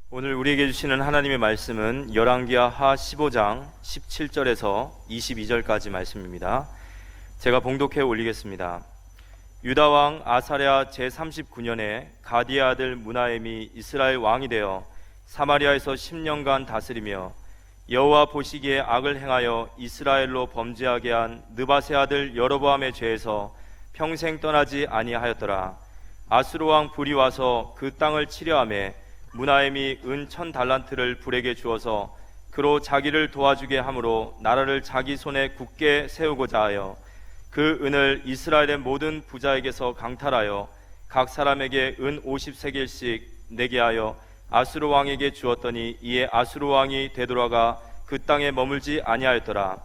오늘 우리에게 주시는 하나님의 말씀은 열왕기하 하 15장 17절에서 22절까지 말씀입니다. 제가 봉독해 올리겠습니다. 유다 왕 아사랴 제39년에 가디의 아들 므나헴이 이스라엘 왕이 되어 사마리아에서 10년간 다스리며 여호와 보시기에 악을 행하여 이스라엘로 범죄하게 한 느밧의 아들 여로보암의 죄에서 평생 떠나지 아니하였더라. 아수르 왕 불이 와서 그 땅을 치려하매 므나헴이 은 1000달란트를 불에게 주어서 그로 자기를 도와주게 함으로 나라를 자기 손에 굳게 세우고자 하여 그 은을 이스라엘의 모든 부자에게서 강탈하여 각 사람에게 은 50세겔씩 내게 하여 아수르 왕에게 주었더니 이에 아수르 왕이 되돌아가 그 땅에 머물지 아니하였더라.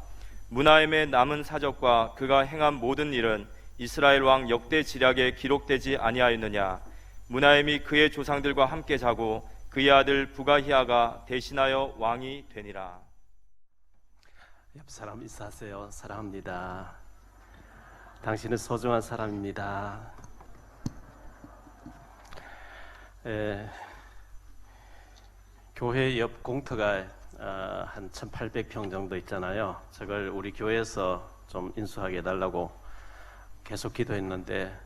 므나헴의 남은 사적과 그가 행한 모든 일은 이스라엘 왕 역대 지략에 기록되지 아니하였느냐. 므나헴이 그의 조상들과 함께 자고 그의 아들 부가히아가 대신하여 왕이 되니라. 옆 사람 인사하세요. 사랑합니다. 당신은 소중한 사람입니다. 교회 옆 공터가 한 1800평 정도 있잖아요. 저걸 우리 교회에서 좀 인수하게 해달라고 계속 기도했는데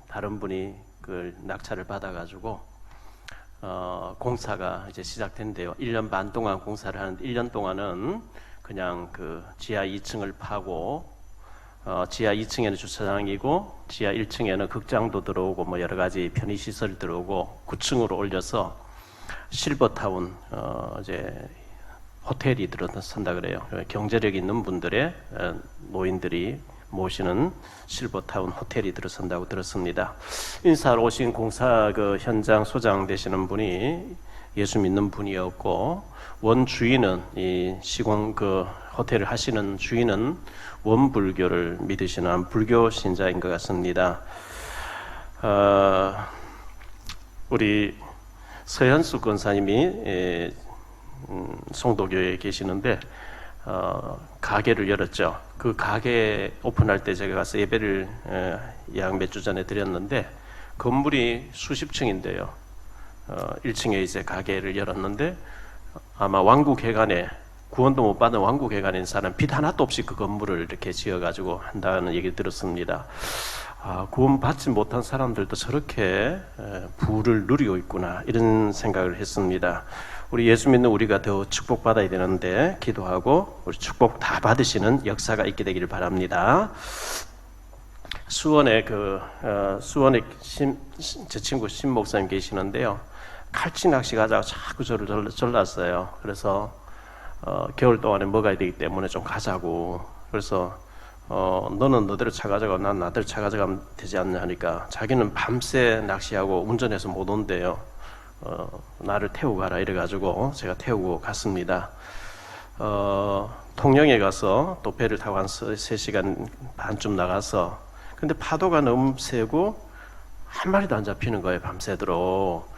다른 분이 그 낙찰을 받아가지고 공사가 이제 시작된대요. 1년 반 동안 공사를 하는데 1년 동안은 그냥 그 지하 2층을 파고 지하 2층에는 주차장이고 지하 1층에는 극장도 들어오고 뭐 여러 가지 편의시설 들어오고 9층으로 올려서 실버타운 이제 호텔이 들어선다 그래요. 경제력 있는 분들의 노인들이 모시는 실버타운 호텔이 들어선다고 들었습니다. 인사하러 오신 공사 그 현장 소장 되시는 분이 예수 믿는 분이었고 원 주인은 이 시공 그 호텔을 하시는 주인은 원불교를 믿으시는 불교 신자인 것 같습니다. 우리 서현수 권사님이 송도교에 계시는데 가게를 열었죠. 그 가게 오픈할 때 제가 가서 예배를 약 몇 주 전에 드렸는데 건물이 수십 층인데요. 1층에 이제 가게를 열었는데 아마 왕국회관에 구원도 못 받은 왕국회관에 사람 빚 하나도 없이 그 건물을 이렇게 지어가지고 한다는 얘기 들었습니다. 구원 받지 못한 사람들도 저렇게 부를 누리고 있구나 이런 생각을 했습니다. 우리 예수 믿는 우리가 더 축복받아야 되는데 기도하고 우리 축복 다 받으시는 역사가 있게 되기를 바랍니다. 수원에 수원에 제 친구 신 목사님 계시는데요. 칼치 낚시 가자고 자꾸 저를 졸랐어요. 그래서 겨울 동안에 먹어야 되기 때문에 좀 가자고. 그래서 너는 너대로 차 가져가, 난 나대로 차 가져가면 되지 않냐 하니까 자기는 밤새 낚시하고 운전해서 못 온대요. 나를 태우고 가라 이래가지고 제가 태우고 갔습니다. 통영에 가서 또 배를 타고 한 3시간 반쯤 나가서 근데 파도가 너무 세고 한 마리도 안 잡히는 거예요. 밤새도록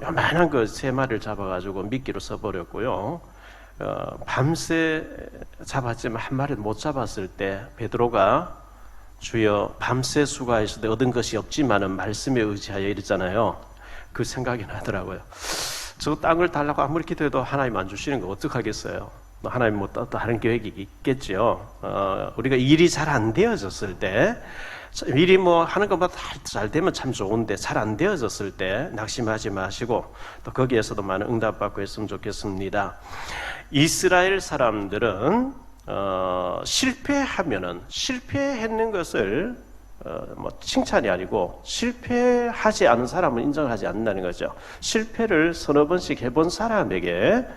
요만한 그 3마리를 잡아가지고 미끼로 써버렸고요. 밤새 잡았지만 한 마리도 못 잡았을 때 베드로가 주여 밤새 수고하시되 얻은 것이 없지만은 말씀에 의지하여 이랬잖아요. 그 생각이 나더라고요. 저 땅을 달라고 아무리 기도해도 하나님 안 주시는 거 어떡하겠어요. 하나님 뭐 다른 계획이 있겠죠. 우리가 일이 잘 안 되어졌을 때 일이 뭐 하는 것보다 잘 되면 참 좋은데 잘 안 되어졌을 때 낙심하지 마시고 또 거기에서도 많은 응답받고 했으면 좋겠습니다. 이스라엘 사람들은 실패했는 것을 뭐 칭찬이 아니고 실패하지 않은 사람은 인정하지 않는다는 거죠. 실패를 서너 번씩 해본 사람에게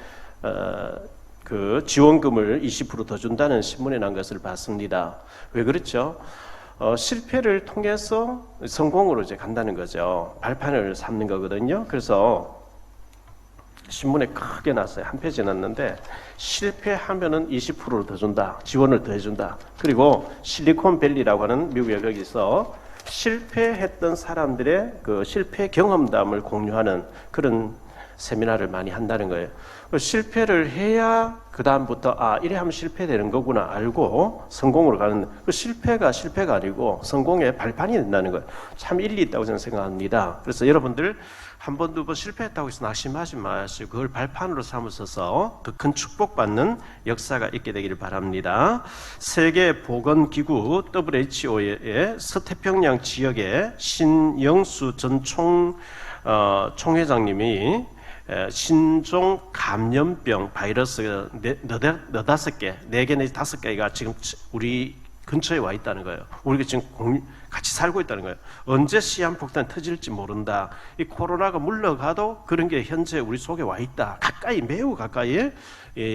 그 지원금을 20% 더 준다는 신문에 난 것을 봤습니다. 왜 그렇죠? 실패를 통해서 성공으로 이제 간다는 거죠. 발판을 삼는 거거든요. 그래서 신문에 크게 났어요. 한 페이지 났는데 실패하면은 20%를 더 준다. 지원을 더 해준다. 그리고 실리콘밸리라고 하는 미국에 거기서 실패했던 사람들의 그 실패 경험담을 공유하는 그런 세미나를 많이 한다는 거예요. 실패를 해야 그 다음부터 이래 하면 실패되는 거구나 알고 성공으로 가는, 그 실패가 아니고 성공의 발판이 된다는 거예요. 참 일리 있다고 저는 생각합니다. 그래서 여러분들 한 번, 두 번 실패했다고 해서 낙심하지 마시고 그걸 발판으로 삼으셔서 더 큰 축복받는 역사가 있게 되기를 바랍니다. 세계보건기구 WHO의 서태평양 지역의 신영수 전 총회장님이 신종 감염병 바이러스 너다섯 개, 4개 내지 5개가 지금 우리 근처에 와 있다는 거예요. 우리가 지금 같이 살고 있다는 거예요. 언제 시한폭탄 터질지 모른다. 이 코로나가 물러가도 그런 게 현재 우리 속에 와 있다. 가까이, 매우 가까이에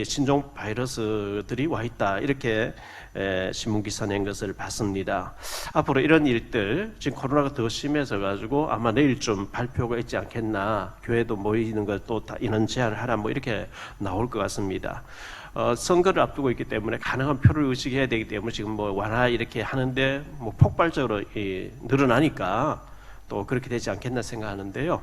신종 바이러스들이 와 있다. 이렇게 신문 기사 낸 것을 봤습니다. 앞으로 이런 일들, 지금 코로나가 더 심해져 가지고 아마 내일 좀 발표가 있지 않겠나. 교회도 모이는 걸 또 다 인원 제한을 하라 뭐 이렇게 나올 것 같습니다. 선거를 앞두고 있기 때문에 가능한 표를 의식해야 되기 때문에 지금 뭐 완화 이렇게 하는데 뭐 폭발적으로 늘어나니까 또 그렇게 되지 않겠나 생각하는데요.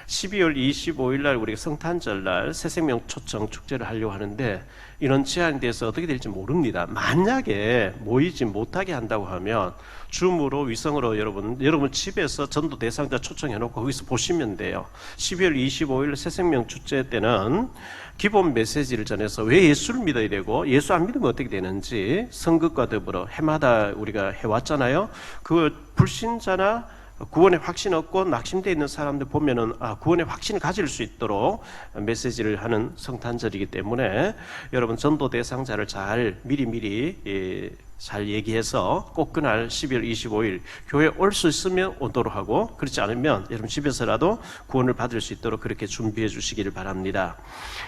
12월 25일 날 우리가 성탄절 날 새생명 초청 축제를 하려고 하는데 이런 제한에 대해서 어떻게 될지 모릅니다. 만약에 모이지 못하게 한다고 하면 줌으로 위성으로 여러분 집에서 전도 대상자 초청해 놓고 거기서 보시면 돼요. 12월 25일 새생명 축제 때는 기본 메시지를 전해서 왜 예수를 믿어야 되고 예수 안 믿으면 어떻게 되는지 선긋과 더불어 해마다 우리가 해왔잖아요. 그 불신자나 구원의 확신 없고 낙심되어 있는 사람들 보면은 구원의 확신을 가질 수 있도록 메시지를 하는 성탄절이기 때문에 여러분 전도 대상자를 잘 미리 잘 얘기해서 꼭 그날 12월 25일 교회에 올 수 있으면 오도록 하고 그렇지 않으면 여러분 집에서라도 구원을 받을 수 있도록 그렇게 준비해 주시기를 바랍니다.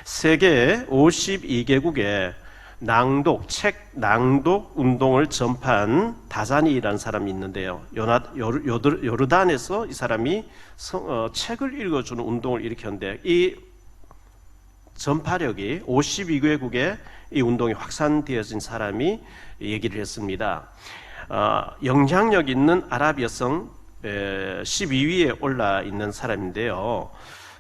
세계 52개국에 책 낭독 운동을 전파한 다자니라는 사람이 있는데요. 요르단에서 이 사람이 책을 읽어주는 운동을 일으켰는데 이 전파력이 52개국에 이 운동이 확산되어진 사람이 얘기를 했습니다. 영향력 있는 아랍 여성 12위에 올라 있는 사람인데요.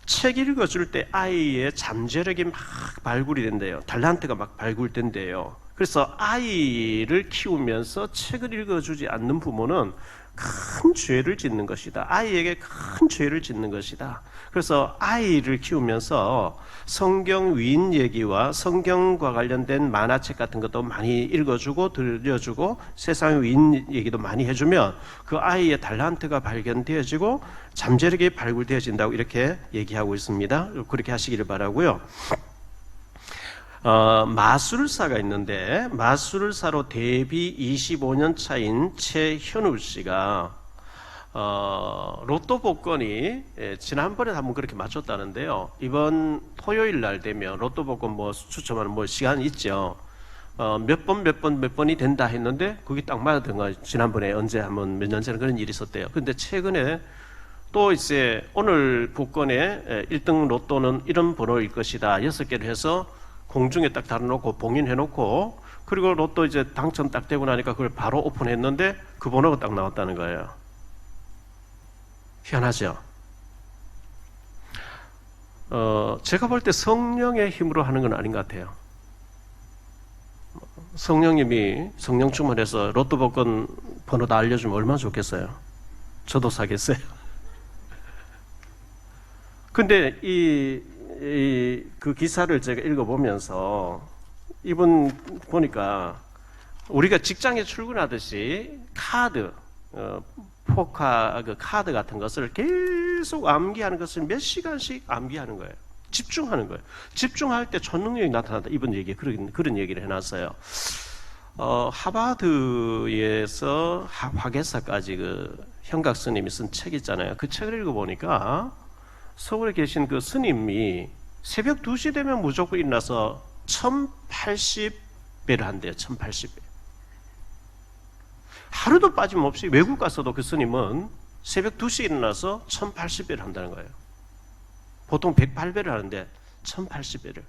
책 읽어줄 때 아이의 잠재력이 막 발굴이 된대요. 탤런트가 막 발굴된대요. 그래서 아이를 키우면서 책을 읽어주지 않는 부모는 큰 죄를 짓는 것이다. 아이에게 큰 죄를 짓는 것이다. 그래서 아이를 키우면서 성경 위인 얘기와 성경과 관련된 만화책 같은 것도 많이 읽어주고 들려주고 세상 위인 얘기도 많이 해주면 그 아이의 탤런트가 발견되어지고 잠재력이 발굴되어진다고 이렇게 얘기하고 있습니다. 그렇게 하시기를 바라고요. 마술사가 있는데 마술사로 데뷔 25년 차인 최현우 씨가 로또 복권이 지난번에 한번 그렇게 맞췄다는데요. 이번 토요일 날 되면 로또 복권 뭐 추첨하는 뭐 시간 있죠. 몇 번이 된다 했는데 그게 딱 맞았던 거예요. 지난번에 언제 한번 몇 년 전에 그런 일이 있었대요. 근데 최근에 또 이제 오늘 복권의 1등 로또는 이런 번호일 것이다. 6개를 해서 공중에 딱 달아놓고 봉인해놓고 그리고 로또 이제 당첨 딱 되고 나니까 그걸 바로 오픈했는데 그 번호가 딱 나왔다는 거예요. 희한하죠? 제가 볼 때 성령의 힘으로 하는 건 아닌 것 같아요. 성령님이 성령 충만해서 로또 복권 번호 다 알려주면 얼마나 좋겠어요. 저도 사겠어요. 근데 그 기사를 제가 읽어보면서 이분 보니까 우리가 직장에 출근하듯이 카드, 포카 그 카드 같은 것을 계속 암기하는 것을 몇 시간씩 암기하는 거예요. 집중하는 거예요. 집중할 때 초능력이 나타난다. 이번 얘기 그런 얘기를 해놨어요. 하버드에서 화계사까지 그 현각 스님이 쓴 책 있잖아요. 그 책을 읽어보니까 서울에 계신 그 스님이 새벽 2시 되면 무조건 일어나서 1080배를 한대요. 1080배. 하루도 빠짐없이 외국 가서도 그 스님은 새벽 2시에 일어나서 1080배를 한다는 거예요. 보통 108배를 하는데 1080배를.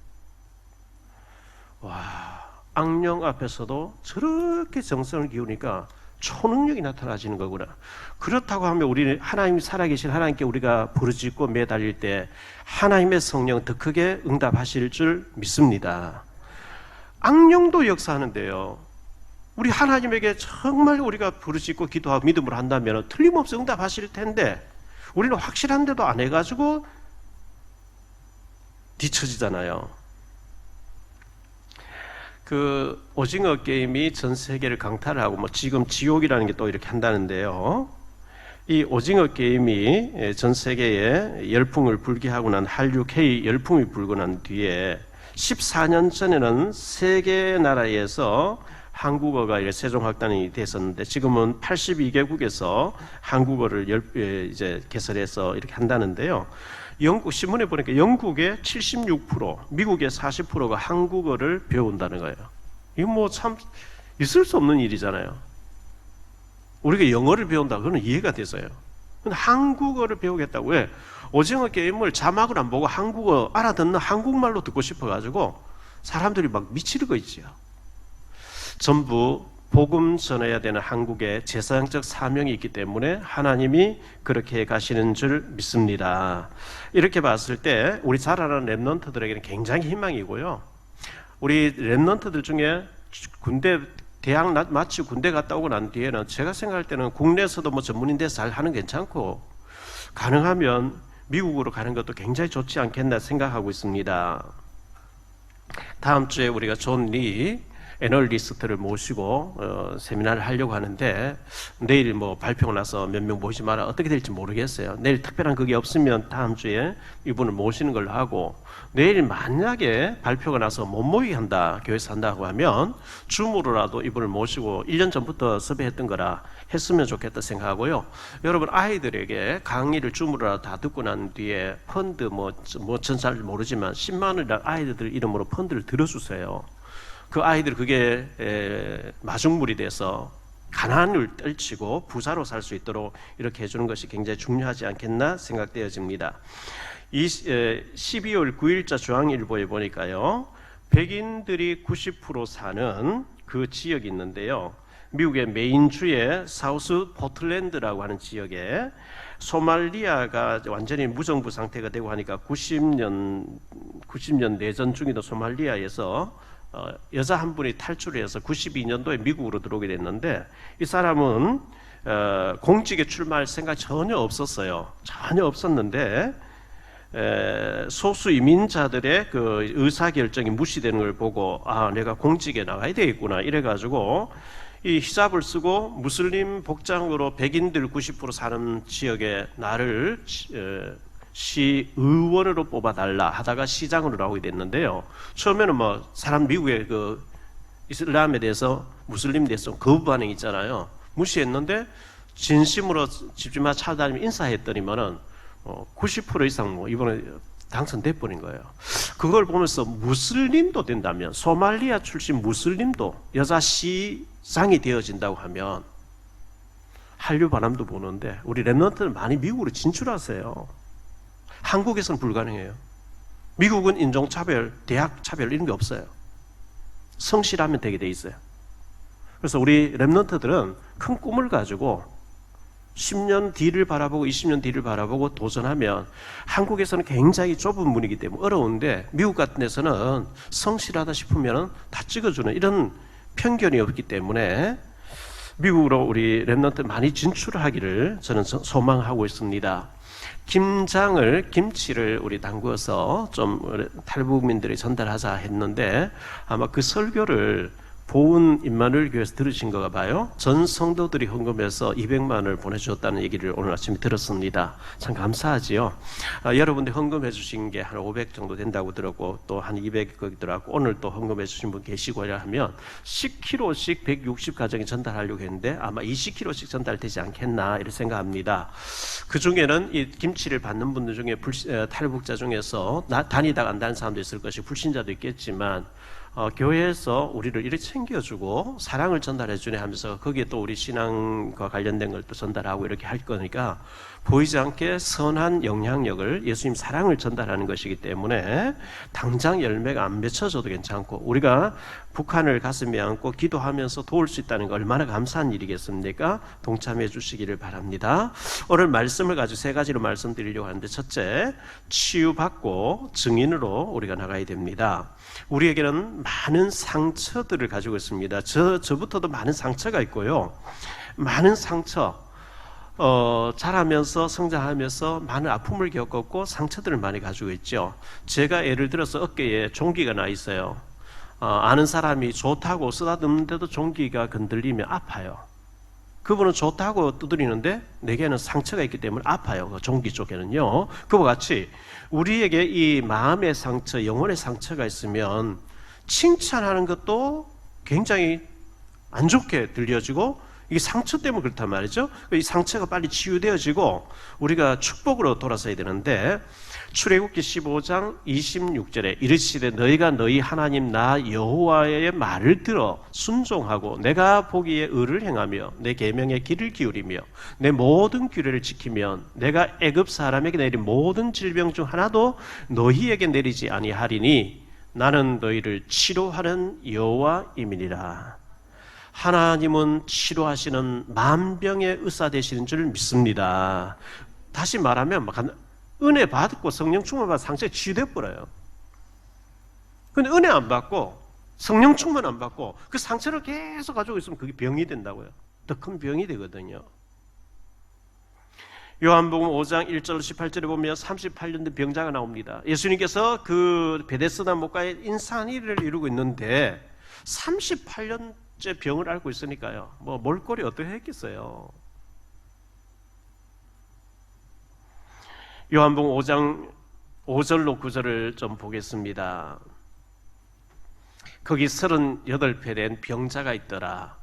와, 악령 앞에서도 저렇게 정성을 기우니까 초능력이 나타나지는 거구나. 그렇다고 하면 우리는 하나님이 살아계신 하나님께 우리가 부르짖고 매달릴 때 하나님의 성령 더 크게 응답하실 줄 믿습니다. 악령도 역사하는데요. 우리 하나님에게 정말 우리가 부르짖고 기도하고 믿음으로 한다면 틀림없이 응답하실 텐데 우리는 확실한데도 안 해가지고 뒤처지잖아요. 그 오징어 게임이 전 세계를 강타를 하고 지금 지옥이라는 게 또 이렇게 한다는데요. 이 오징어 게임이 전 세계에 열풍을 불게 하고 난 한류 K 열풍이 불고 난 뒤에 14년 전에는 세 개 나라에서 한국어가 세종학단이 됐었는데 지금은 82개국에서 한국어를 이제 개설해서 이렇게 한다는데요. 영국 신문에 보니까 영국의 76%, 미국의 40%가 한국어를 배운다는 거예요. 이거 참 있을 수 없는 일이잖아요. 우리가 영어를 배운다 그거는 이해가 돼서요. 근데 한국어를 배우겠다고 왜? 오징어 게임을 자막을 안 보고 한국어 알아듣는 한국말로 듣고 싶어가지고 사람들이 막 미치는 거 있지요. 전부 복음 전해야 되는 한국의 제사장적 사명이 있기 때문에 하나님이 그렇게 가시는 줄 믿습니다. 이렇게 봤을 때 우리 자라는 랩런트들에게는 굉장히 희망이고요. 우리 랩런트들 중에 대학 마치고 군대 갔다 오고 난 뒤에는 제가 생각할 때는 국내에서도 전문인 돼서 잘 하는 괜찮고 가능하면 미국으로 가는 것도 굉장히 좋지 않겠나 생각하고 있습니다. 다음 주에 우리가 존 리 애널리스트를 모시고 세미나를 하려고 하는데 내일 발표가 나서 몇 명 모시지 마라 어떻게 될지 모르겠어요. 내일 특별한 그게 없으면 다음 주에 이분을 모시는 걸로 하고 내일 만약에 발표가 나서 못 모이게 한다 교회에서 한다고 하면 줌으로라도 이분을 모시고 1년 전부터 섭외했던 거라 했으면 좋겠다 생각하고요. 여러분 아이들에게 강의를 줌으로라도 다 듣고 난 뒤에 펀드 전 잘 모르지만 10만 원이랑 아이들 이름으로 펀드를 들어주세요. 그 아이들 그게 마중물이 돼서 가난을 떨치고 부자로 살 수 있도록 이렇게 해주는 것이 굉장히 중요하지 않겠나 생각되어집니다. 12월 9일자 중앙일보에 보니까요. 백인들이 90% 사는 그 지역이 있는데요. 미국의 메인주의 사우스 포틀랜드라고 하는 지역에 소말리아가 완전히 무정부 상태가 되고 하니까 90년 내전 중이던 소말리아에서 여자 한 분이 탈출해서 92년도에 미국으로 들어오게 됐는데 이 사람은 공직에 출마할 생각이 전혀 없었어요. 전혀 없었는데 소수 이민자들의 그 의사결정이 무시되는 걸 보고 내가 공직에 나가야 되겠구나 이래가지고 이 히잡을 쓰고 무슬림 복장으로 백인들 90% 사는 지역에 나를 시의원으로 뽑아달라 하다가 시장으로 나오게 됐는데요. 처음에는 사람 미국의 그 이슬람에 대해서 무슬림에 대해서 거부 반응이 있잖아요. 무시했는데 진심으로 집집마다 찾아다니며 인사했더니만은 90% 이상 이번에 당선돼 버린 거예요. 그걸 보면서 무슬림도 된다면 소말리아 출신 무슬림도 여자 시장이 되어진다고 하면 한류 바람도 부는데 우리 랩런트는 많이 미국으로 진출하세요. 한국에서는 불가능해요. 미국은 인종차별, 대학차별 이런 게 없어요. 성실하면 되게 돼 있어요. 그래서 우리 랩런트들은 큰 꿈을 가지고 10년 뒤를 바라보고 20년 뒤를 바라보고 도전하면 한국에서는 굉장히 좁은 문이기 때문에 어려운데 미국 같은 데서는 성실하다 싶으면 다 찍어주는 이런 편견이 없기 때문에 미국으로 우리 랩런트 많이 진출하기를 저는 소망하고 있습니다. 김치를 우리 담궈서 좀 탈북민들이 전달하자 했는데 아마 그 설교를 보은 임마누엘 교회에서 들으신 거가 봐요. 전 성도들이 헌금해서 200만 원을 보내주었다는 얘기를 오늘 아침에 들었습니다. 참 감사하지요. 여러분들 헌금해 주신 게 한 500 정도 된다고 들었고 또 한 200 거기더라고. 오늘 또 헌금해 주신 분 계시고 하면 10kg씩 160 가정에 전달하려고 했는데 아마 20kg씩 전달되지 않겠나 이렇게 생각합니다. 그 중에는 이 김치를 받는 분들 중에 탈북자 중에서 다니다가 안 다는 사람도 있을 것이고 불신자도 있겠지만 교회에서 우리를 이렇게 챙겨주고 사랑을 전달해 주네 하면서 거기에 또 우리 신앙과 관련된 걸 또 전달하고 이렇게 할 거니까 보이지 않게 선한 영향력을 예수님 사랑을 전달하는 것이기 때문에 당장 열매가 안 맺혀져도 괜찮고 우리가 북한을 가슴에 안고 기도하면서 도울 수 있다는 거 얼마나 감사한 일이겠습니까? 동참해 주시기를 바랍니다. 오늘 말씀을 가지고 세 가지로 말씀드리려고 하는데 첫째, 치유받고 증인으로 우리가 나가야 됩니다. 우리에게는 많은 상처들을 가지고 있습니다. 저부터도 많은 상처가 있고요. 많은 상처, 자라면서 성장하면서 많은 아픔을 겪었고 상처들을 많이 가지고 있죠. 제가 예를 들어서 어깨에 종기가 나 있어요. 아는 사람이 좋다고 쓰다듬는데도 종기가 건들리면 아파요. 그분은 좋다고 두드리는데 내게는 상처가 있기 때문에 아파요. 그 종기 쪽에는요. 그와 같이 우리에게 이 마음의 상처, 영혼의 상처가 있으면 칭찬하는 것도 굉장히 안 좋게 들려지고 이게 상처 때문에 그렇단 말이죠. 이 상처가 빨리 치유되어지고 우리가 축복으로 돌아서야 되는데 출애굽기 15장 26절에 이르시되 너희가 너희 하나님 나 여호와의 말을 들어 순종하고 내가 보기에 의를 행하며 내 계명에 귀를 기울이며 내 모든 규례를 지키면 내가 애굽 사람에게 내린 모든 질병 중 하나도 너희에게 내리지 아니하리니 나는 너희를 치료하는 여호와임이니라. 하나님은 치료하시는 만병의 의사 되시는 줄 믿습니다. 다시 말하면 은혜 받고 성령 충만 받아 상처가 치유돼 버려요. 근데 은혜 안 받고 성령 충만 안 받고 그 상처를 계속 가지고 있으면 그게 병이 된다고요. 더 큰 병이 되거든요. 요한복음 5장 1절 18절에 보면 38년 된 병자가 나옵니다. 예수님께서 그 베데스다 목가에 인산이를 이루고 있는데 38년째 병을 앓고 있으니까요. 뭐 몰골이 어떻게 했겠어요. 요한복음 5장 5절로 9절을 좀 보겠습니다. 거기 38배 된 병자가 있더라.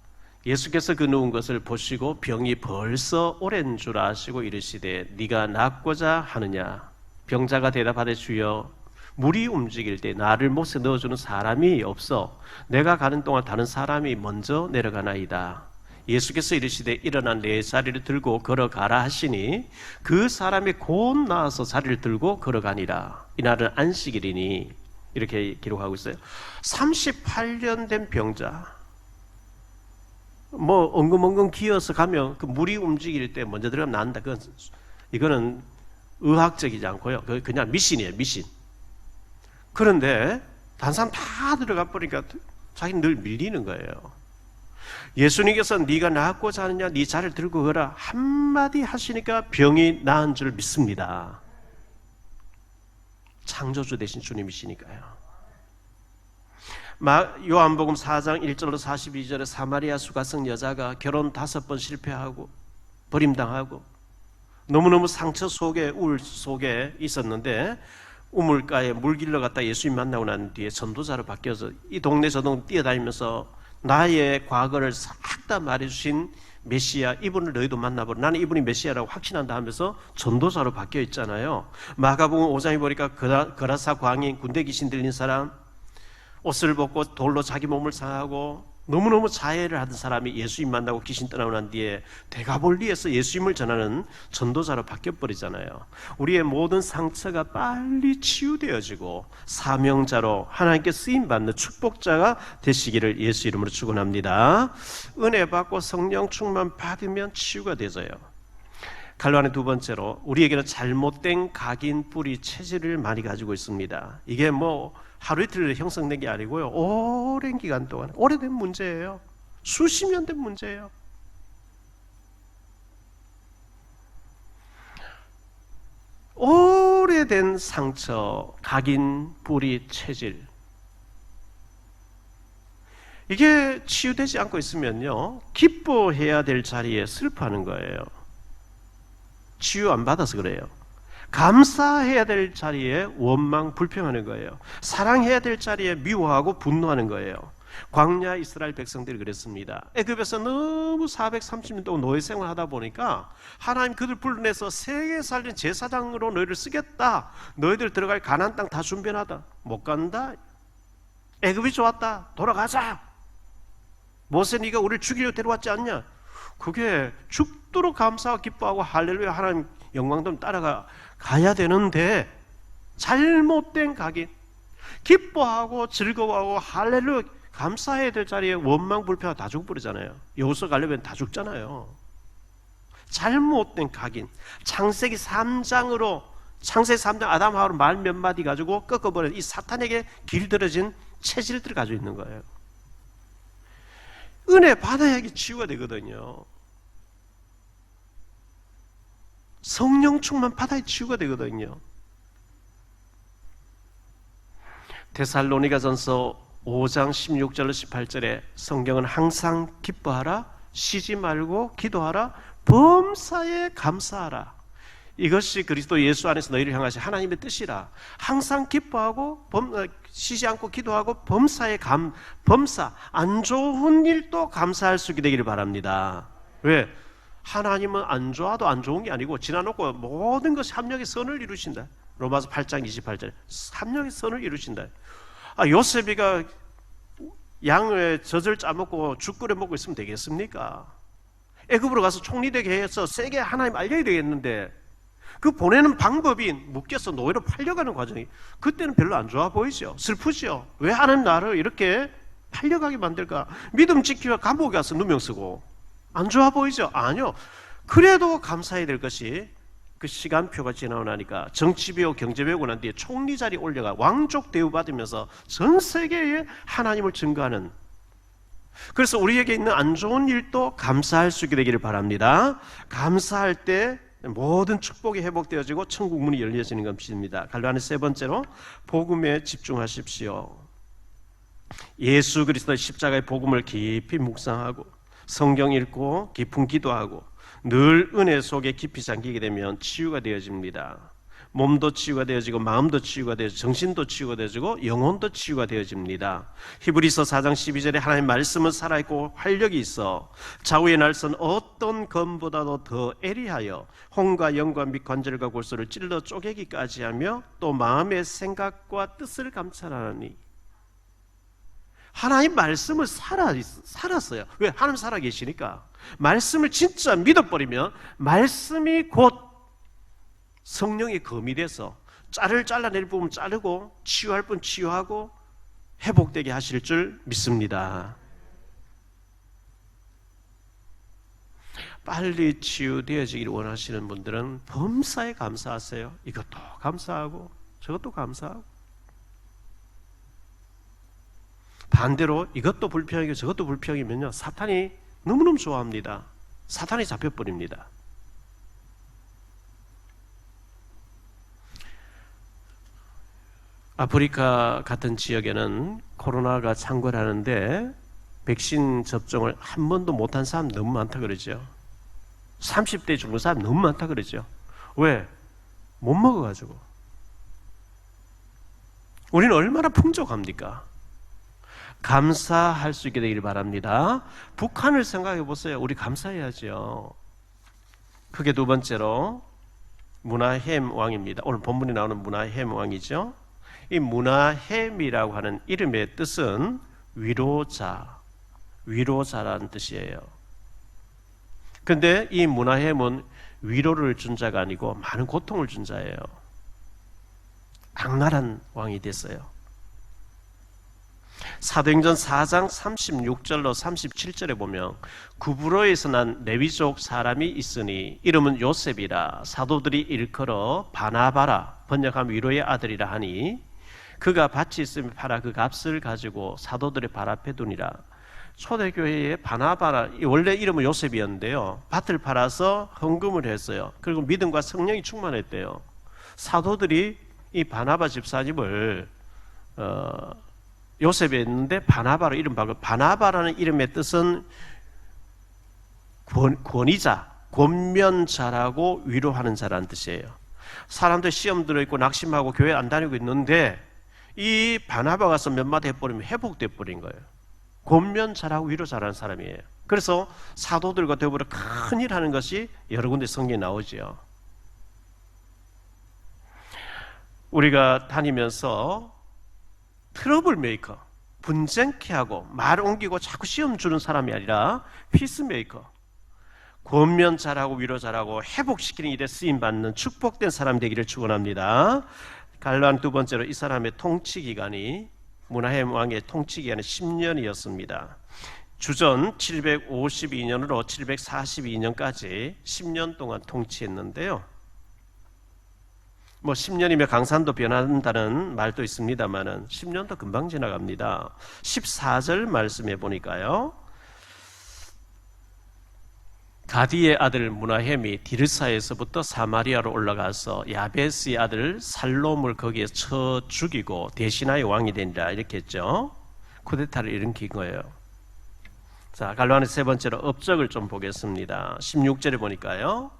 예수께서 그 누운 것을 보시고 병이 벌써 오랜 줄 아시고 이르시되 네가 낫고자 하느냐. 병자가 대답하되 주여 물이 움직일 때 나를 못에 넣어주는 사람이 없어 내가 가는 동안 다른 사람이 먼저 내려가나이다. 예수께서 이르시되 일어나 내 자리를 들고 걸어가라 하시니 그 사람이 곧 나와서 자리를 들고 걸어가니라. 이날은 안식일이니 이렇게 기록하고 있어요. 38년 된 병자 뭐 엉금엉금 기어서 가면 그 물이 움직일 때 먼저 들어가면 난다. 이거는 의학적이지 않고요. 그냥 미신이에요. 미신. 그런데 다른 사람 다 들어가 버리니까 자기는 늘 밀리는 거예요. 예수님께서 네가 낫고자 하느냐 네 자리를 들고 가라 한마디 하시니까 병이 나은 줄 믿습니다. 창조주 되신 주님이시니까요. 요한복음 4장 1절로 42절에 사마리아 수가성 여자가 결혼 5번 실패하고 버림당하고 너무너무 상처 속에 우울 속에 있었는데 우물가에 물 길러 갔다 예수님 만나고 난 뒤에 전도자로 바뀌어서 이 동네 저 동네 뛰어다니면서 나의 과거를 싹 다 말해주신 메시아 이분을 너희도 만나보라. 나는 이분이 메시아라고 확신한다 하면서 전도자로 바뀌어 있잖아요. 마가복음 5장에 보니까 거라사 광인 군대 귀신 들린 사람 옷을 벗고 돌로 자기 몸을 상하고 너무너무 자해를 하던 사람이 예수님 만나고 귀신 떠나고 난 뒤에 데가볼리에서 예수님을 전하는 전도자로 바뀌어버리잖아요. 우리의 모든 상처가 빨리 치유되어지고 사명자로 하나님께 쓰임받는 축복자가 되시기를 예수 이름으로 축원합니다. 은혜 받고 성령 충만 받으면 치유가 되져요. 갈로안의 두 번째로 우리에게는 잘못된 각인 뿌리 체질을 많이 가지고 있습니다. 이게 뭐 하루 이틀 형성된 게 아니고요. 오랜 기간 동안 오래된 문제예요. 수십 년 된 문제예요. 오래된 상처, 각인, 뿌리, 체질 이게 치유되지 않고 있으면요 기뻐해야 될 자리에 슬퍼하는 거예요. 치유 안 받아서 그래요. 감사해야 될 자리에 원망, 불평하는 거예요. 사랑해야 될 자리에 미워하고 분노하는 거예요. 광야 이스라엘 백성들이 그랬습니다. 애굽에서 너무 430년 동안 노예 생활하다 보니까 하나님 그들 불러내서 세계 살린 제사장으로 너희를 쓰겠다. 너희들 들어갈 가나안 땅 다 준비하다. 못 간다. 애굽이 좋았다. 돌아가자. 모세 네가 우리를 죽이려고 데려왔지 않냐? 그게 죽도록 감사하고 기뻐하고 할렐루야 하나님 영광도 따라가야 되는데 잘못된 각인, 기뻐하고 즐거워하고 할렐루야 감사해야 될 자리에 원망 불평하고 다 죽어버리잖아요. 여호수아 가려면 다 죽잖아요. 잘못된 각인. 창세기 3장 아담 하와로 말 몇 마디 가지고 꺾어버린 이 사탄에게 길들여진 체질들을 가지고 있는 거예요. 은혜 받아야 이게 치유가 되거든요. 성령 충만 받아야 치유가 되거든요. 데살로니가전서 5장 16절로 18절에 성경은 항상 기뻐하라, 쉬지 말고 기도하라, 범사에 감사하라. 이것이 그리스도 예수 안에서 너희를 향하신 하나님의 뜻이라. 항상 기뻐하고 쉬지 않고 기도하고 범사 안 좋은 일도 감사할 수 있게 되기를 바랍니다. 왜? 하나님은 안 좋아도 안 좋은 게 아니고 지나놓고 모든 것이 합력의 선을 이루신다. 로마서 8장 28절에 합력의 선을 이루신다. 요셉이가 양의 젖을 짜먹고 죽 끓여 먹고 있으면 되겠습니까? 애굽으로 가서 총리되게 해서 세계 하나님 알려야 되겠는데 그 보내는 방법이 묶여서 노예로 팔려가는 과정이 그때는 별로 안 좋아 보이죠. 슬프죠. 왜 하나님 나를 이렇게 팔려가게 만들까? 믿음 지키며 감옥에 가서 누명 쓰고 안 좋아 보이죠? 아니요. 그래도 감사해야 될 것이 그 시간표가 지나고 나니까 정치배우 경제배우고 난 뒤에 총리 자리에 올려가 왕족 대우 받으면서 전 세계에 하나님을 증거하는. 그래서 우리에게 있는 안 좋은 일도 감사할 수 있게 되기를 바랍니다. 감사할 때 모든 축복이 회복되어지고 천국 문이 열려지는 것입니다. 갈라니 세 번째로 복음에 집중하십시오. 예수 그리스도의 십자가의 복음을 깊이 묵상하고 성경 읽고 깊은 기도하고 늘 은혜 속에 깊이 잠기게 되면 치유가 되어집니다. 몸도 치유가 되어지고 마음도 치유가 되어지고 정신도 치유가 되어지고 영혼도 치유가 되어집니다. 히브리서 4장 12절에 하나님의 말씀은 살아있고 활력이 있어 좌우의 날선 어떤 검보다도 더 애리하여 혼과 영과 및 관절과 골수를 찔러 쪼개기까지 하며 또 마음의 생각과 뜻을 감찰하니. 하나님 말씀을 살았어요. 왜? 하나님 살아계시니까. 말씀을 진짜 믿어버리면 말씀이 곧 성령의 검이 돼서 잘라낼 부분 자르고 치유할 부분 치유하고 회복되게 하실 줄 믿습니다. 빨리 치유되어지기를 원하시는 분들은 범사에 감사하세요. 이것도 감사하고 저것도 감사하고. 반대로 이것도 불평이고 저것도 불평이면요 사탄이 너무너무 좋아합니다. 사탄이 잡혀버립니다. 아프리카 같은 지역에는 코로나가 창궐하는데 백신 접종을 한 번도 못한 사람 너무 많다 그러죠. 30대 죽는 사람 너무 많다 그러죠. 왜? 못 먹어가지고. 우리는 얼마나 풍족합니까? 감사할 수 있게 되기를 바랍니다. 북한을 생각해 보세요. 우리 감사해야죠. 그게 두 번째로 문하햄 왕입니다. 오늘 본문에 나오는 문하햄 왕이죠. 이 문하햄이라고 하는 이름의 뜻은 위로자라는 뜻이에요. 그런데 이 문하햄은 위로를 준 자가 아니고 많은 고통을 준 자예요. 악랄한 왕이 됐어요. 사도행전 4장 36절로 37절에 보면 구브로에서 난 레위족 사람이 있으니 이름은 요셉이라 사도들이 일컬어 바나바라 번역하면 위로의 아들이라 하니 그가 밭이 있으면 팔아 그 값을 가지고 사도들의 발 앞에 두니라. 초대교회의 바나바라 원래 이름은 요셉이었는데요. 밭을 팔아서 헌금을 했어요. 그리고 믿음과 성령이 충만했대요. 사도들이 이 바나바 집사님을 요셉이 했는데 바나바로 이름 바꾸고 바나바라는 이름의 뜻은 권위자, 권면자라고 위로하는 자라는 뜻이에요. 사람들 시험 들어있고 낙심하고 교회 안 다니고 있는데 이 바나바 가서 몇 마디 해버리면 회복돼 버린 거예요. 권면자라고 위로 잘하는 사람이에요. 그래서 사도들과 더불어 큰 일 하는 것이 여러 군데 성경에 나오죠. 우리가 다니면서 트러블 메이커, 분쟁케 하고 말 옮기고 자꾸 시험 주는 사람이 아니라 피스메이커, 권면 잘하고 위로 잘하고 회복시키는 일에 쓰임받는 축복된 사람 되기를 축원합니다. 갈로안 두 번째로 이 사람의 통치기간이 므나헴 왕의 통치기간이 10년이었습니다. 주전 752년으로 742년까지 10년 동안 통치했는데요. 10년이면 강산도 변한다는 말도 있습니다만은 10년도 금방 지나갑니다. 14절 말씀해 보니까요. 가디의 아들 므나헴이 디르사에서부터 사마리아로 올라가서 야베스의 아들 살롬을 거기에 쳐 죽이고 대신하여 왕이 된다 이렇게 했죠. 쿠데타를 일으킨 거예요. 자, 갈로안의 세 번째로 업적을 좀 보겠습니다. 16절에 보니까요.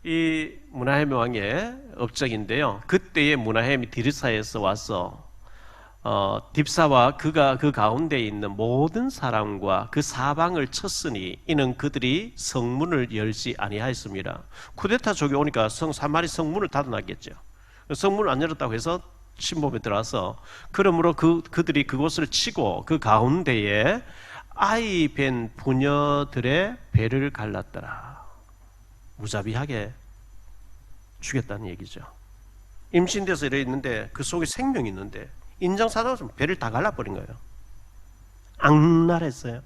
이 므나헴 왕의 업적인데요. 그때의 므나헴이 디르사에서 와서 딥사와 그가 그 가운데 있는 모든 사람과 그 사방을 쳤으니 이는 그들이 성문을 열지 아니하였습니다. 쿠데타 쪽에 오니까 사마리 성문을 닫아놨겠죠. 성문을 안 열었다고 해서 침범에 들어와서 그러므로 그들이 그곳을 치고 그 가운데에 아이 벤 부녀들의 배를 갈랐더라. 무자비하게 죽였다는 얘기죠. 임신돼서 이래 있는데 그 속에 생명이 있는데 인정사정으로 배를 다 갈라버린 거예요. 악랄했어요.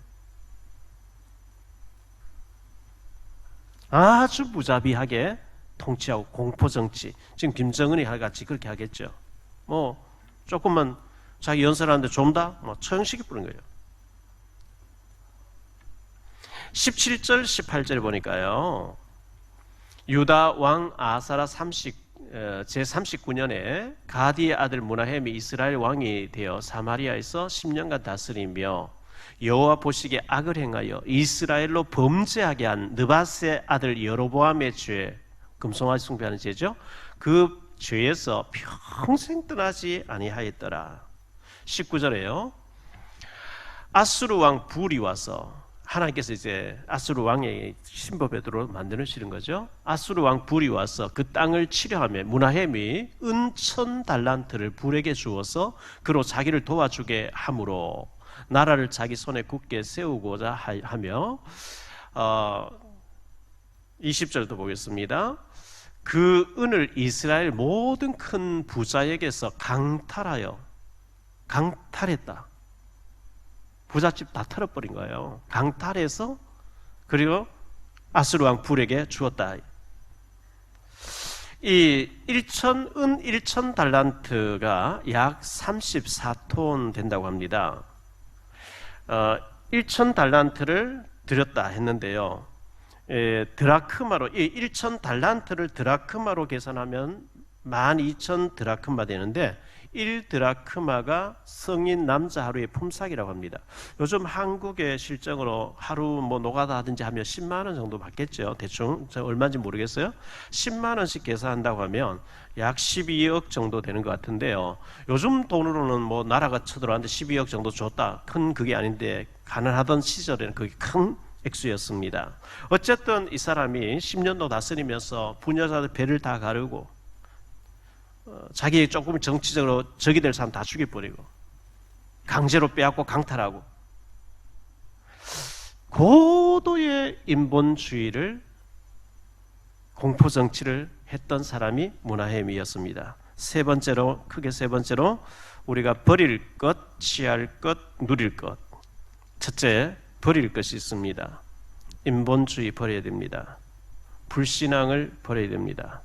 아주 무자비하게 통치하고 공포정치. 지금 김정은이 같이 그렇게 하겠죠. 조금만 자기 연설하는데 좀 더 처형시켜 버린 거예요. 17절 18절에 보니까요. 유다 왕 아사라 제39년에 가디의 아들 므나헴이 이스라엘 왕이 되어 사마리아에서 10년간 다스리며 여호와 보시기에 악을 행하여 이스라엘로 범죄하게 한 느밧의 아들 여로보암의 죄, 금송아지 숭배하는 죄죠. 그 죄에서 평생 떠나지 아니하였더라. 19절에요. 아수르 왕 불이 와서 하나님께서 이제 아수르 왕의 신법에도록 만드시는 거죠. 아수르 왕 불이 와서 그 땅을 치려하며 므나헴이 은 1000달란트를 불에게 주어서 그로 자기를 도와주게 함으로 나라를 자기 손에 굳게 세우고자 하며 20절도 보겠습니다. 그 은을 이스라엘 모든 큰 부자에게서 강탈했다. 부잣집 다 털어버린 거예요. 강탈해서 그리고 아수르 왕 불에게 주었다. 이 1000달란트가 약 34톤 된다고 합니다. 1000달란트를 드렸다 했는데요. 드라크마로 1000달란트를 드라크마로 계산하면 12,000 드라크마 되는데 1드라크마가 성인 남자 하루의 품삯이라고 합니다. 요즘 한국의 실정으로 하루 노가다 하든지 하면 10만 원 정도 받겠죠. 대충 얼마인지 모르겠어요. 10만 원씩 계산한다고 하면 약 12억 정도 되는 것 같은데요. 요즘 돈으로는 나라가 쳐들어왔는데 12억 정도 줬다. 큰 그게 아닌데 가난하던 시절에는 그게 큰 액수였습니다. 어쨌든 이 사람이 10년도 다스리면서 부녀자들 배를 다 가르고 자기 조금 정치적으로 적이 될 사람 다 죽여버리고 강제로 빼앗고 강탈하고 고도의 인본주의를 공포정치를 했던 사람이 므나헴이었습니다. 크게 세 번째로 우리가 버릴 것, 취할 것, 누릴 것. 첫째, 버릴 것이 있습니다. 인본주의 버려야 됩니다. 불신앙을 버려야 됩니다.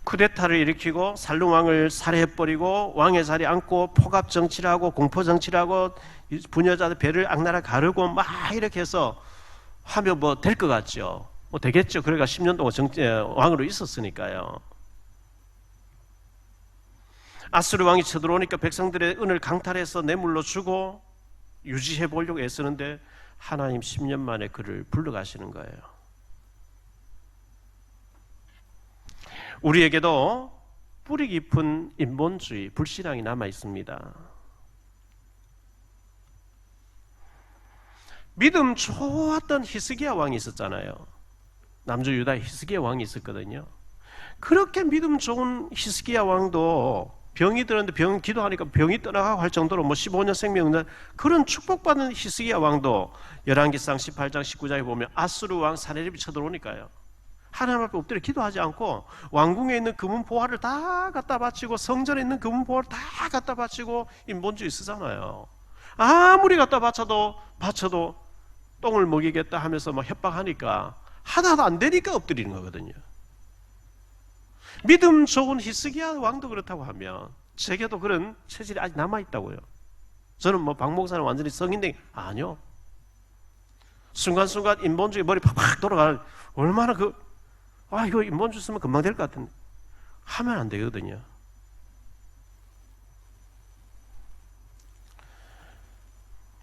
쿠데타를 일으키고 살룸 왕을 살해해버리고 왕의 자리에 앉고 포갑 정치를 하고 공포 정치를 하고 부녀자들 배를 악나라 가르고 막 이렇게 해서 하면 될 것 같죠. 되겠죠. 그러니까 10년 동안 왕으로 있었으니까요. 아수르 왕이 쳐들어오니까 백성들의 은을 강탈해서 뇌물로 주고 유지해 보려고 애쓰는데 하나님 10년 만에 그를 불러가시는 거예요. 우리에게도 뿌리 깊은 인본주의, 불신앙이 남아 있습니다. 믿음 좋았던 히스기야 왕이 있었잖아요. 남주 유다에 히스기야 왕이 있었거든요. 그렇게 믿음 좋은 히스기야 왕도 병이 들었는데 병 기도하니까 병이 떠나가고 할 정도로 뭐 15년 생명 그런 축복받은 히스기야 왕도 열왕기상 18장 19장에 보면 아수르 왕 사네립이 쳐들어오니까요. 하나님 앞에 엎드려 기도하지 않고 왕궁에 있는 금은 보화를 다 갖다 바치고 성전에 있는 금은 보화를 다 갖다 바치고 인본주의 쓰잖아요. 아무리 갖다 바쳐도 똥을 먹이겠다 하면서 막 협박하니까 하나도 안 되니까 엎드리는 거거든요. 믿음 좋은 히스기야 왕도 그렇다고 하면 제게도 그런 체질이 아직 남아있다고요. 저는 뭐 박 목사는 완전히 성인된 아니요. 순간순간 인본주의 머리 팍팍 돌아가는 얼마나 이거 인본주의 쓰면 금방 될 것 같은데 하면 안 되거든요.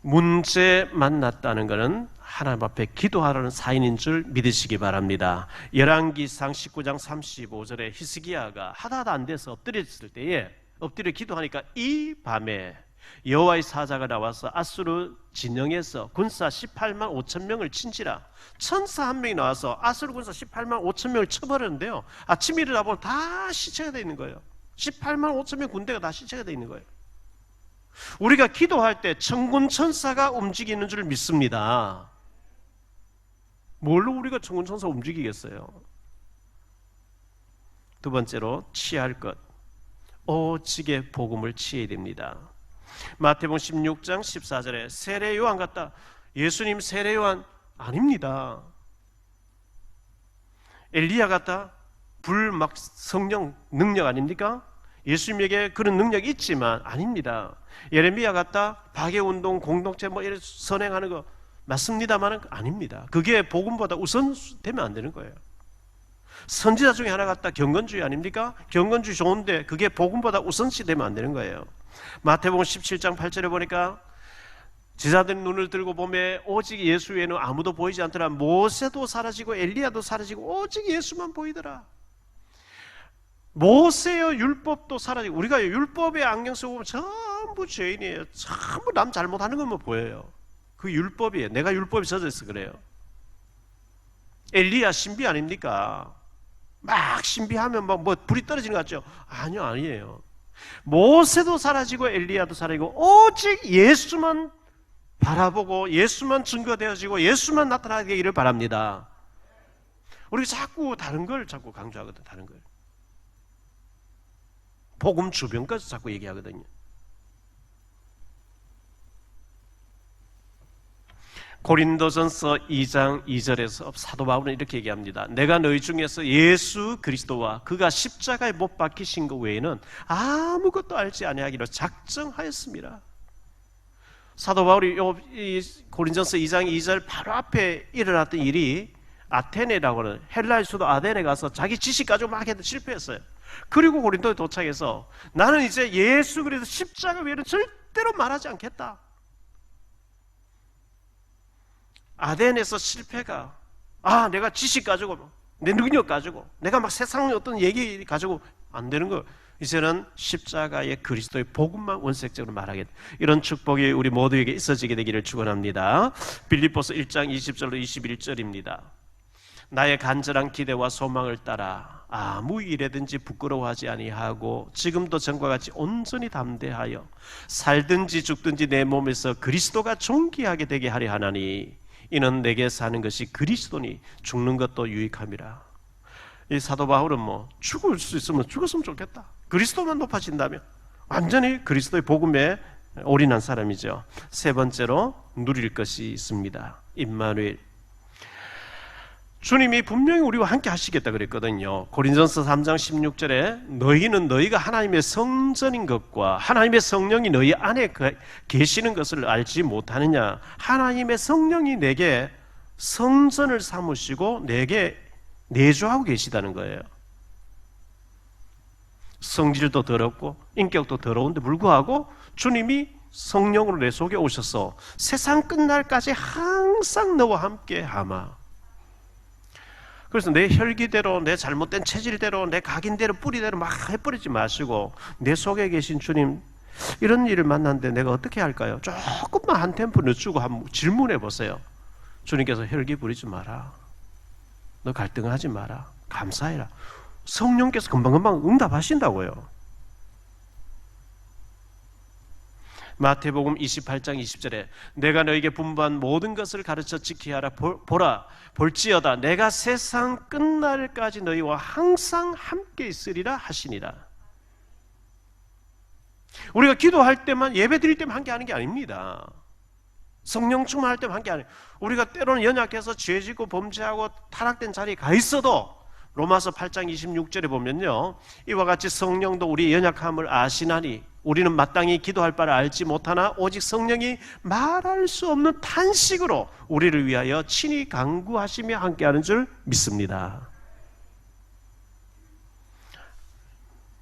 문제 만났다는 것은 하나님 앞에 기도하라는 사인인 줄 믿으시기 바랍니다. 열왕기상 19장 35절에 히스기야가 하나도 안 돼서 엎드렸을 때에 엎드려 기도하니까 이 밤에 여호와의 사자가 나와서 아수르 진영에서 군사 18만 5천 명을 친지라. 천사 한 명이 나와서 아수르 군사 18만 5천 명을 쳐버렸는데요. 아침에 일어나보면 다 시체가 되어 있는 거예요. 18만 5천 명 군대가 다 시체가 되어 있는 거예요. 우리가 기도할 때 천군 천사가 움직이는 줄 믿습니다. 뭘로 우리가 천군 천사 움직이겠어요? 두 번째로 취할 것, 오직의 복음을 취해야 됩니다. 마태복음 16장 14절에 세례 요한 같다. 예수님 세례 요한 아닙니다. 엘리야 같다. 불 막 성령 능력 아닙니까? 예수님에게 그런 능력이 있지만 아닙니다. 예레미야 같다. 박해운동 공동체 뭐 이렇게 선행하는 거 맞습니다만 아닙니다. 그게 복음보다 우선되면 안 되는 거예요. 선지자 중에 하나 같다. 경건주의 아닙니까? 경건주의 좋은데 그게 복음보다 우선시 되면 안 되는 거예요. 마태복음 17장 8절에 보니까 제자들이 눈을 들고 보면 오직 예수 외에는 아무도 보이지 않더라. 모세도 사라지고 엘리야도 사라지고 오직 예수만 보이더라. 모세의 율법도 사라지고 우리가 율법에 안경 쓰고 보면 전부 죄인이에요. 전부 남 잘못하는 것만 보여요. 그 율법이에요. 내가 율법에 젖어서 그래요. 엘리야 신비 아닙니까? 막 신비하면 뭐 불이 떨어지는 것 같죠? 아니에요. 모세도 사라지고 엘리야도 사라지고 오직 예수만 바라보고 예수만 증거되어지고 예수만 나타나기를 바랍니다. 우리가 자꾸 다른 걸 자꾸 강조하거든. 다른 걸. 복음 주변까지 자꾸 얘기하거든요. 고린도전서 2장 2절에서 사도 바울은 이렇게 얘기합니다. 내가 너희 중에서 예수 그리스도와 그가 십자가에 못 박히신 것 외에는 아무것도 알지 아니하기로 작정하였습니다. 사도 바울이 고린도전서 2장 2절 바로 앞에 일어났던 일이 아테네라고 하는 헬라의 수도 아테네 가서 자기 지식 가지고 막 해도 실패했어요. 그리고 고린도에 도착해서 나는 이제 예수 그리스도 십자가 외에는 절대로 말하지 않겠다. 아덴에서 실패가 내가 지식 가지고 내 능력 가지고 내가 막 세상의 어떤 얘기 가지고 안 되는 거 이제는 십자가의 그리스도의 복음만 원색적으로 말하겠다. 이런 축복이 우리 모두에게 있어지게 되기를 축원합니다. 빌립보서 1장 20절로 21절입니다. 나의 간절한 기대와 소망을 따라 아무 일에든지 부끄러워하지 아니하고 지금도 전과 같이 온전히 담대하여 살든지 죽든지 내 몸에서 그리스도가 존귀하게 되게 하려 하나니 이는 내게 사는 것이 그리스도니 죽는 것도 유익함이라. 이 사도 바울은 죽을 수 있으면 죽었으면 좋겠다. 그리스도만 높아진다면 완전히 그리스도의 복음에 올인한 사람이죠. 세 번째로 누릴 것이 있습니다. 임마누엘. 주님이 분명히 우리와 함께 하시겠다 그랬거든요. 고린도전서 3장 16절에 너희는 너희가 하나님의 성전인 것과 하나님의 성령이 너희 안에 계시는 것을 알지 못하느냐. 하나님의 성령이 내게 성전을 삼으시고 내게 내주하고 계시다는 거예요. 성질도 더럽고 인격도 더러운데 불구하고 주님이 성령으로 내 속에 오셔서 세상 끝날까지 항상 너와 함께 하마. 그래서 내 혈기대로 내 잘못된 체질대로 내 각인대로 뿌리대로 막 해버리지 마시고 내 속에 계신 주님 이런 일을 만났는데 내가 어떻게 할까요? 조금만 한 템포 늦추고 한번 질문해 보세요. 주님께서 혈기 부리지 마라. 너 갈등하지 마라. 감사해라. 성령께서 금방금방 응답하신다고요. 마태복음 28장 20절에 내가 너에게 분부한 모든 것을 가르쳐 지키게 하라. 보라 볼지어다 내가 세상 끝날까지 너희와 항상 함께 있으리라 하시니라. 우리가 기도할 때만, 예배 드릴 때만 함께 하는 게 아닙니다. 성령 충만할 때만 함께 하는, 우리가 때로는 연약해서 죄짓고 범죄하고 타락된 자리에 가 있어도 로마서 8장 26절에 보면요, 이와 같이 성령도 우리의 연약함을 아시나니 우리는 마땅히 기도할 바를 알지 못하나 오직 성령이 말할 수 없는 탄식으로 우리를 위하여 친히 간구하시며 함께하는 줄 믿습니다.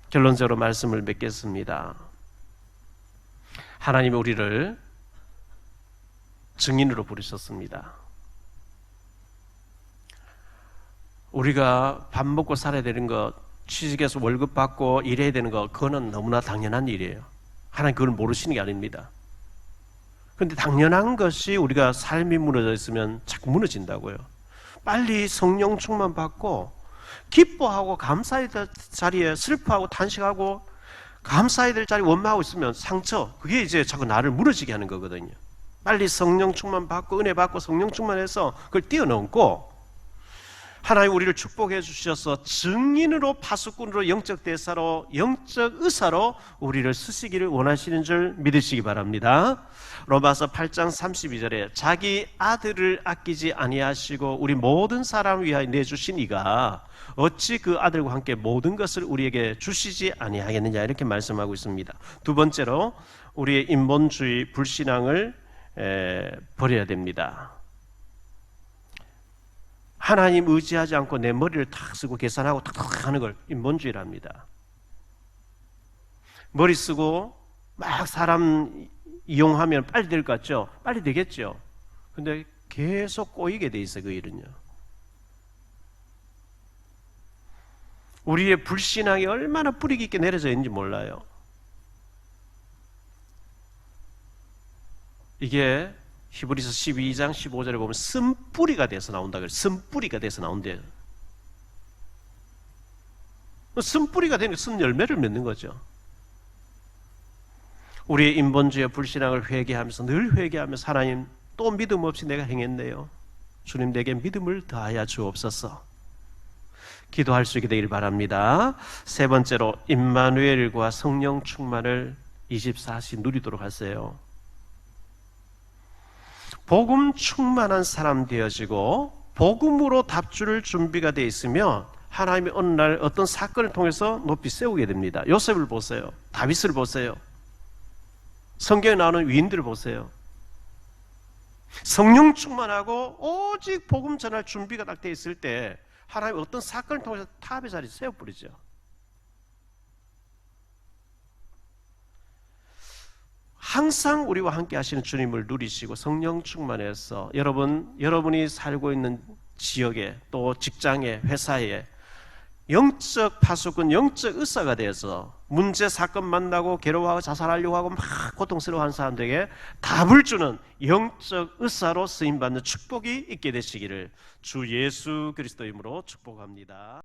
결론적으로 말씀을 맺겠습니다. 하나님이 우리를 증인으로 부르셨습니다. 우리가 밥 먹고 살아야 되는 것, 취직해서 월급 받고 일해야 되는 것, 그거는 너무나 당연한 일이에요. 하나님 그걸 모르시는 게 아닙니다. 그런데 당연한 것이 우리가 삶이 무너져 있으면 자꾸 무너진다고요. 빨리 성령 충만 받고 기뻐하고 감사해야 될 자리에 슬퍼하고 탄식하고 감사해야 될 자리에 원망하고 있으면 상처, 그게 이제 자꾸 나를 무너지게 하는 거거든요. 빨리 성령 충만 받고 은혜 받고 성령 충만해서 그걸 뛰어넘고 하나님 우리를 축복해 주셔서 증인으로, 파수꾼으로, 영적 대사로, 영적 의사로 우리를 쓰시기를 원하시는 줄 믿으시기 바랍니다. 로마서 8장 32절에 자기 아들을 아끼지 아니하시고 우리 모든 사람을 위하여 내주신 이가 어찌 그 아들과 함께 모든 것을 우리에게 주시지 아니하겠느냐, 이렇게 말씀하고 있습니다. 두 번째로 우리의 인본주의 불신앙을 버려야 됩니다. 하나님 의지하지 않고 내 머리를 탁 쓰고 계산하고 탁탁 하는 걸 인본주의랍니다. 머리 쓰고 막 사람 이용하면 빨리 될 것 같죠? 빨리 되겠죠? 근데 계속 꼬이게 돼 있어요, 그 일은요. 우리의 불신앙이 얼마나 뿌리 깊게 내려져 있는지 몰라요. 이게 히브리서 12장 15절에 보면 쓴뿌리가 돼서 나온다 그래요. 쓴뿌리가 돼서 나온대요. 쓴뿌리가 되는 게 쓴 열매를 맺는 거죠. 우리의 인본주의 불신앙을 회개하면서, 늘 회개하면서 하나님 또 믿음 없이 내가 행했네요. 주님 내게 믿음을 더하여 주옵소서. 기도할 수 있게 되길 바랍니다. 세 번째로 임마누엘과 성령 충만을 24시 누리도록 하세요. 복음 충만한 사람 되어지고 복음으로 답줄 준비가 되어 있으면 하나님이 어느 날 어떤 사건을 통해서 높이 세우게 됩니다. 요셉을 보세요. 다윗을 보세요. 성경에 나오는 위인들을 보세요. 성령 충만하고 오직 복음 전할 준비가 딱 되어 있을 때 하나님이 어떤 사건을 통해서 탑의 자리에 세워버리죠. 항상 우리와 함께 하시는 주님을 누리시고 성령 충만해서 여러분이 살고 있는 지역에, 또 직장에, 회사에 영적 파수꾼, 영적 의사가 되어서 문제 사건 만나고 괴로워하고 자살하려고 하고 막 고통스러워하는 사람들에게 답을 주는 영적 의사로 쓰임받는 축복이 있게 되시기를 주 예수 그리스도 이름으로 축복합니다.